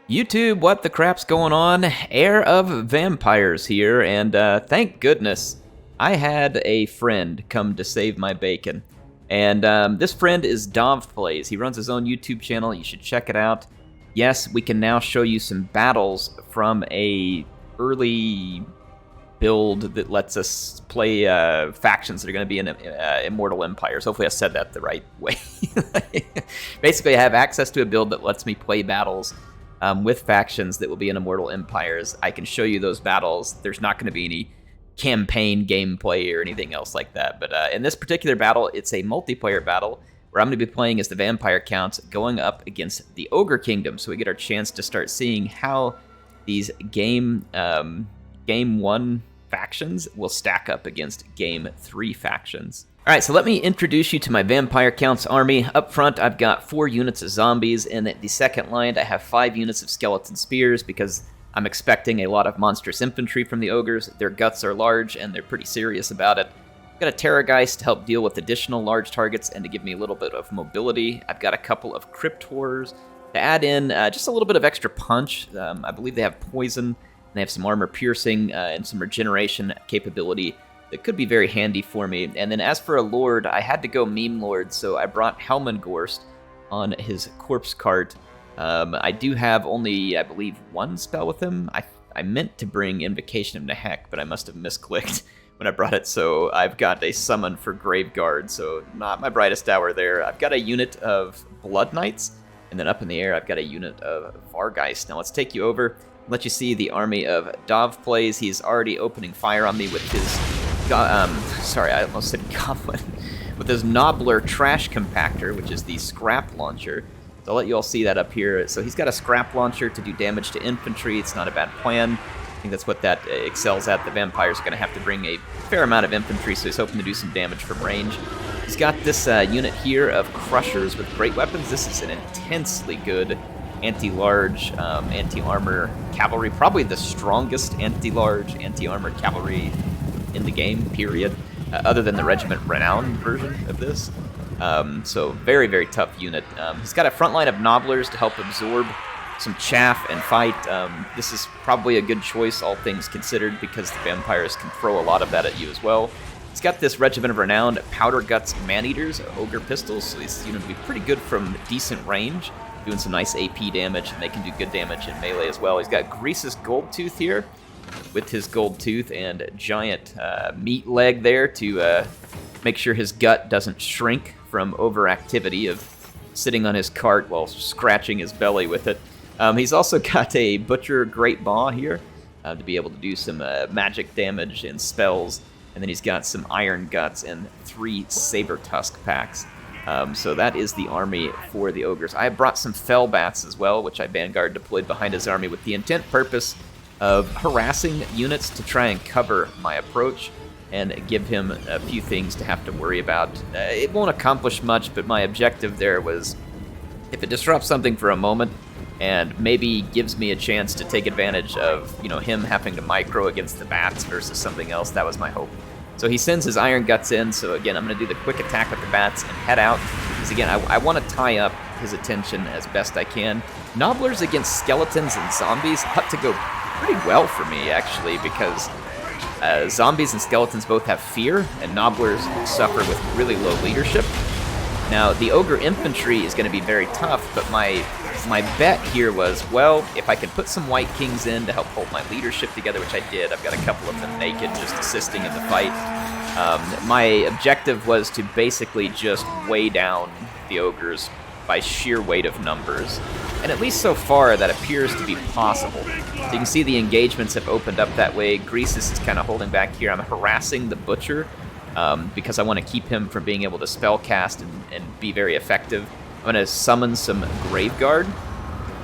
YouTube, what the crap's going on? Heir of Vampires here, and thank goodness I had a friend come to save my bacon. And this friend is DahvPlays. He runs his own YouTube channel. You should check it out. Yes, we can now show you some battles from a early build that lets us play factions that are going to be in Immortal Empires. Hopefully I said that the right way. Basically, I have access to a build that lets me play battles with factions that will be in Immortal Empires. I can show you those battles. There's not going to be any campaign gameplay or anything else like that. But in this particular battle, it's a multiplayer battle where I'm going to be playing as the Vampire Counts going up against the Ogre Kingdom. So we get our chance to start seeing how these Game 1 factions will stack up against Game 3 factions. Alright, so let me introduce you to my Vampire Counts army. Up front, I've got 4 units of zombies, and at the second line, I have 5 units of skeleton spears, because I'm expecting a lot of monstrous infantry from the ogres. Their guts are large, and they're pretty serious about it. I've got a Terrorgeist to help deal with additional large targets and to give me a little bit of mobility. I've got a couple of Crypt Horrors to add in just a little bit of extra punch. I believe they have poison, and they have some armor piercing and some regeneration capability that could be very handy for me. And then as for a Lord, I had to go Meme Lord, so I brought Helmengorst on his corpse cart. I do have only, I believe, 1 spell with him. I meant to bring Invocation of Nehek, but I must have misclicked when I brought it, so I've got a summon for Graveguard, so not my brightest hour there. I've got a unit of Blood Knights, and then up in the air I've got a unit of Vargeist. Now let's take you over, let you see the army of DahvPlays. He's already opening fire on me with his sorry, I almost said Goblin. With his Nobbler Trash Compactor, which is the Scrap Launcher. So I'll let you all see that up here. So he's got a Scrap Launcher to do damage to infantry. It's not a bad plan. I think that's what that excels at. The vampires are going to have to bring a fair amount of infantry, so he's hoping to do some damage from range. He's got this unit here of Crushers with great weapons. This is an intensely good anti-large, anti-armor cavalry. Probably the strongest anti-large, anti-armor cavalry in the game, period, other than the Regiment Renown version of this. So very, very tough unit. He's got a front line of Nobblers to help absorb some chaff and fight. This is probably a good choice, all things considered, because the vampires can throw a lot of that at you as well. He's got this Regiment of Renown Powder Guts Maneaters, Ogre Pistols, so these units will be pretty good from decent range, doing some nice AP damage, and they can do good damage in melee as well. He's got Greasus Goldtooth here, with his gold tooth and giant meat leg there to make sure his gut doesn't shrink from overactivity of sitting on his cart while scratching his belly with it. He's also got a Butcher Great Maw here to be able to do some magic damage and spells, and then he's got some Iron Guts and 3 Saber Tusk packs. So that is the army for the ogres. I brought some Fell Bats as well, which I Vanguard deployed behind his army with the intent purpose of harassing units to try and cover my approach and give him a few things to have to worry about. It won't accomplish much, but my objective there was, if it disrupts something for a moment and maybe gives me a chance to take advantage of, him having to micro against the bats versus something else, that was my hope. So he sends his Iron Guts in, so again, I'm going to do the quick attack with the bats and head out, because again, I want to tie up his attention as best I can. Nobblers against skeletons and zombies ought to go pretty well for me, actually, because zombies and skeletons both have fear, and Nobblers suffer with really low leadership. Now, the Ogre Infantry is going to be very tough, but my bet here was, well, if I can put some White Kings in to help hold my leadership together, which I did, I've got a couple of them naked just assisting in the fight. My objective was to basically just weigh down the Ogres by sheer weight of numbers. And at least so far, that appears to be possible. So you can see the engagements have opened up that way. Greasus is kind of holding back here. I'm harassing the Butcher because I want to keep him from being able to spell cast and be very effective. I'm going to summon some Graveguard.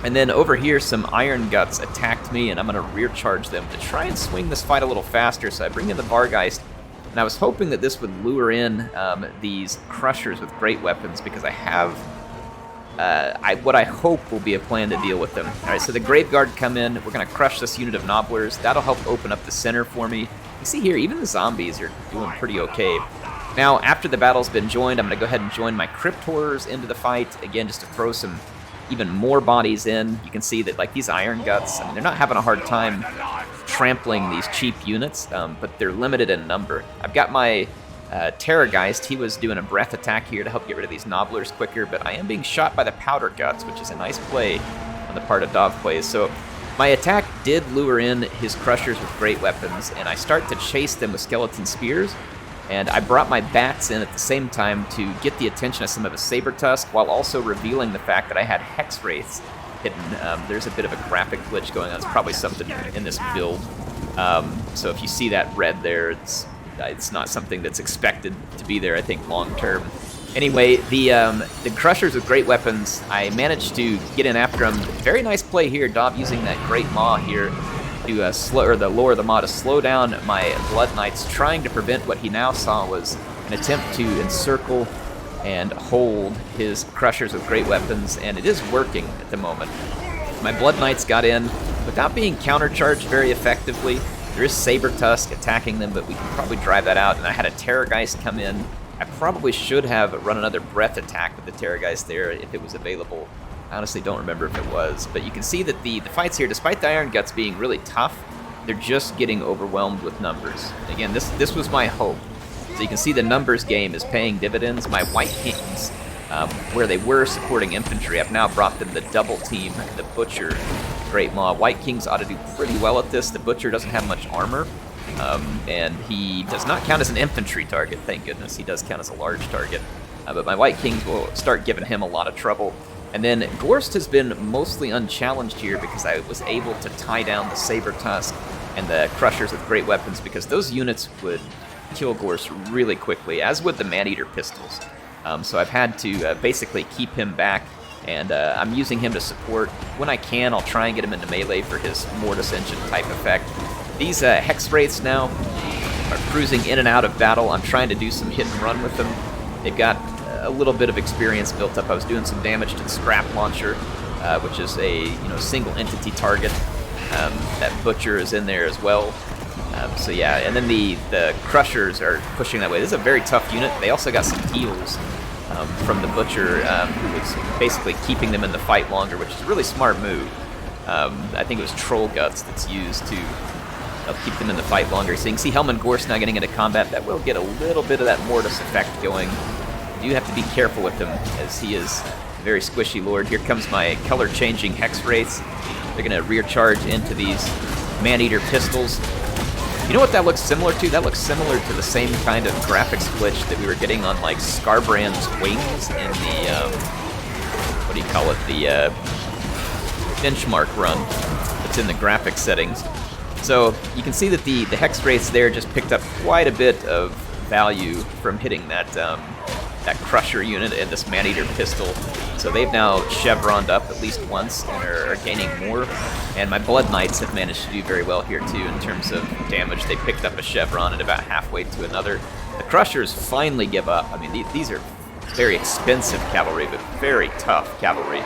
And then over here, some Iron Guts attacked me, and I'm going to rear charge them to try and swing this fight a little faster. So I bring in the Vargeist, and I was hoping that this would lure in these Crushers with great weapons, because I have what I hope will be a plan to deal with them. Alright, so the Graveguard come in. We're going to crush this unit of Nobblers. That'll help open up the center for me. You see here, even the zombies are doing pretty okay. Now, after the battle's been joined, I'm going to go ahead and join my Crypt Horrors into the fight, again, just to throw some even more bodies in. You can see that like these Iron Guts, I mean, they're not having a hard time trampling these cheap units, but they're limited in number. I've got my Terrorgeist. He was doing a breath attack here to help get rid of these Nobblers quicker, but I am being shot by the Powder Guts, which is a nice play on the part of DahvPlays. So my attack did lure in his Crushers with great weapons, and I start to chase them with Skeleton Spears, and I brought my Bats in at the same time to get the attention of some of his Saber Tusk, while also revealing the fact that I had Hex Wraiths hidden. There's a bit of a graphic glitch going on. It's probably something in this build. So if you see that red there, it's not something that's expected to be there, I think, long term. Anyway, the Crushers with great weapons, I managed to get in after them. Very nice play here, Dav using that Great Maw here to lower the Maw to slow down my Blood Knights, trying to prevent what he now saw was an attempt to encircle and hold his Crushers with great weapons, and it is working at the moment. My Blood Knights got in without being countercharged very effectively. There is Saber Tusk attacking them, but we can probably drive that out, and I had a Terrorgeist come in. I probably should have run another breath attack with the Terrorgeist there if it was available. I honestly don't remember if it was, but you can see that the fights here, despite the Iron Guts being really tough, they're just getting overwhelmed with numbers. Again, this was my hope. So you can see the numbers game is paying dividends. My White Kings, where they were supporting infantry, I've now brought them the double team, the Butcher, Great Maw. White Kings ought to do pretty well at this. The Butcher doesn't have much armor. And he does not count as an infantry target, thank goodness. He does count as a large target. But my White Kings will start giving him a lot of trouble. And then Gorst has been mostly unchallenged here because I was able to tie down the Saber Tusk and the Crushers with great weapons, because those units would kill Gorst really quickly, as would the Maneater pistols. So I've had to basically keep him back, and I'm using him to support. When I can, I'll try and get him into melee for his Mortis Engine type effect. These Hex Wraiths now are cruising in and out of battle. I'm trying to do some hit and run with them. They've got a little bit of experience built up. I was doing some damage to the Scrap Launcher, which is a single entity target. That Butcher is in there as well. So yeah, and then the Crushers are pushing that way. This is a very tough unit. They also got some heals from the Butcher, who was basically keeping them in the fight longer, which is a really smart move. I think it was Troll Guts that's used to keep them in the fight longer. So you can see Helman Gorst now getting into combat. That will get a little bit of that Mortis effect going. You do have to be careful with him, as he is a very squishy lord. Here comes my color-changing Hex Wraiths. They're going to rear charge into these Maneater pistols. You know what that looks similar to? That looks similar to the same kind of graphics glitch that we were getting on like Scarbrand's wings in the, what do you call it? The benchmark run that's in the graphics settings. So you can see that the Hex Wraiths there just picked up quite a bit of value from hitting that that Crusher unit and this Maneater pistol. So they've now chevroned up at least once and are gaining more. And my Blood Knights have managed to do very well here too in terms of damage. They picked up a chevron at about halfway to another. The Crushers finally give up. I mean, these are very expensive cavalry, but very tough cavalry.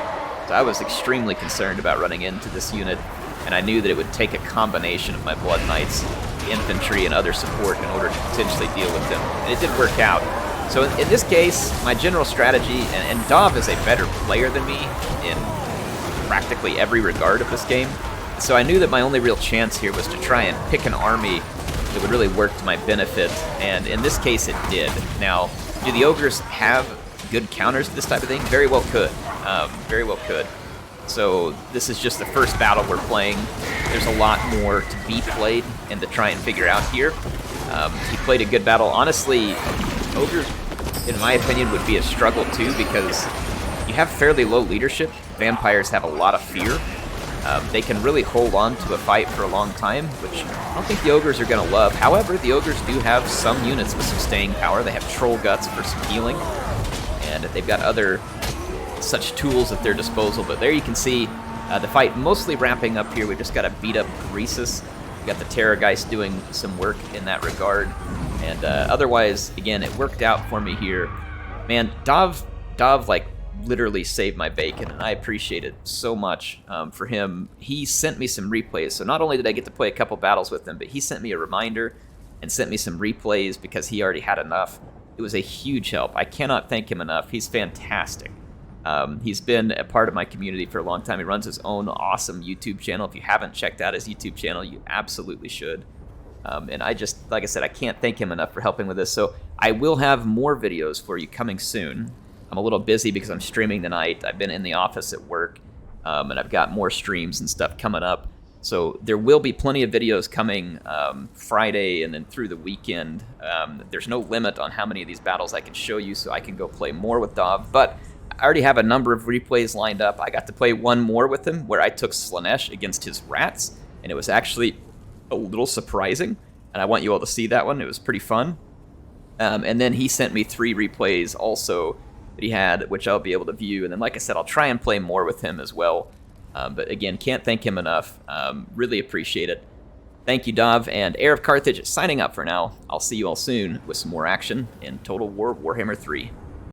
So I was extremely concerned about running into this unit, and I knew that it would take a combination of my Blood Knights, infantry, and other support in order to potentially deal with them. And it did work out. So in this case, my general strategy, and Dav is a better player than me in practically every regard of this game, so I knew that my only real chance here was to try and pick an army that would really work to my benefit, and in this case it did. Now, do the Ogres have good counters to this type of thing? Very well could. Very well could. So this is just the first battle we're playing. There's a lot more to be played and to try and figure out here. He played a good battle. Honestly, Ogres, in my opinion, would be a struggle too, because you have fairly low leadership. Vampires have a lot of fear. They can really hold on to a fight for a long time, which I don't think the Ogres are going to love. However, the Ogres do have some units with some staying power. They have Troll Guts for some healing, and they've got other such tools at their disposal. But there you can see the fight mostly wrapping up here. We just got to beat up Greasus. We got the Terrorgeist doing some work in that regard. And otherwise, again, it worked out for me here. Man, Dav, like, literally saved my bacon, and I appreciate it so much for him. He sent me some replays, so not only did I get to play a couple battles with him, but he sent me a reminder and sent me some replays because he already had enough. It was a huge help. I cannot thank him enough. He's fantastic. He's been a part of my community for a long time. He runs his own awesome YouTube channel. If you haven't checked out his YouTube channel, you absolutely should. And I just, like I said, I can't thank him enough for helping with this. So I will have more videos for you coming soon. I'm a little busy because I'm streaming tonight. I've been in the office at work, and I've got more streams and stuff coming up. So there will be plenty of videos coming Friday and then through the weekend. There's no limit on how many of these battles I can show you, so I can go play more with Dav. But I already have a number of replays lined up. I got to play one more with him where I took Slanesh against his rats, and it was actually a little surprising, and I want you all to see that one. It was pretty fun. And then he sent me 3 replays also that he had, which I'll be able to view. And then, like I said, I'll try and play more with him as well. But again, can't thank him enough. Really appreciate it. Thank you, Dav, and HeirofCarthage signing up for now. I'll see you all soon with some more action in Total War Warhammer 3.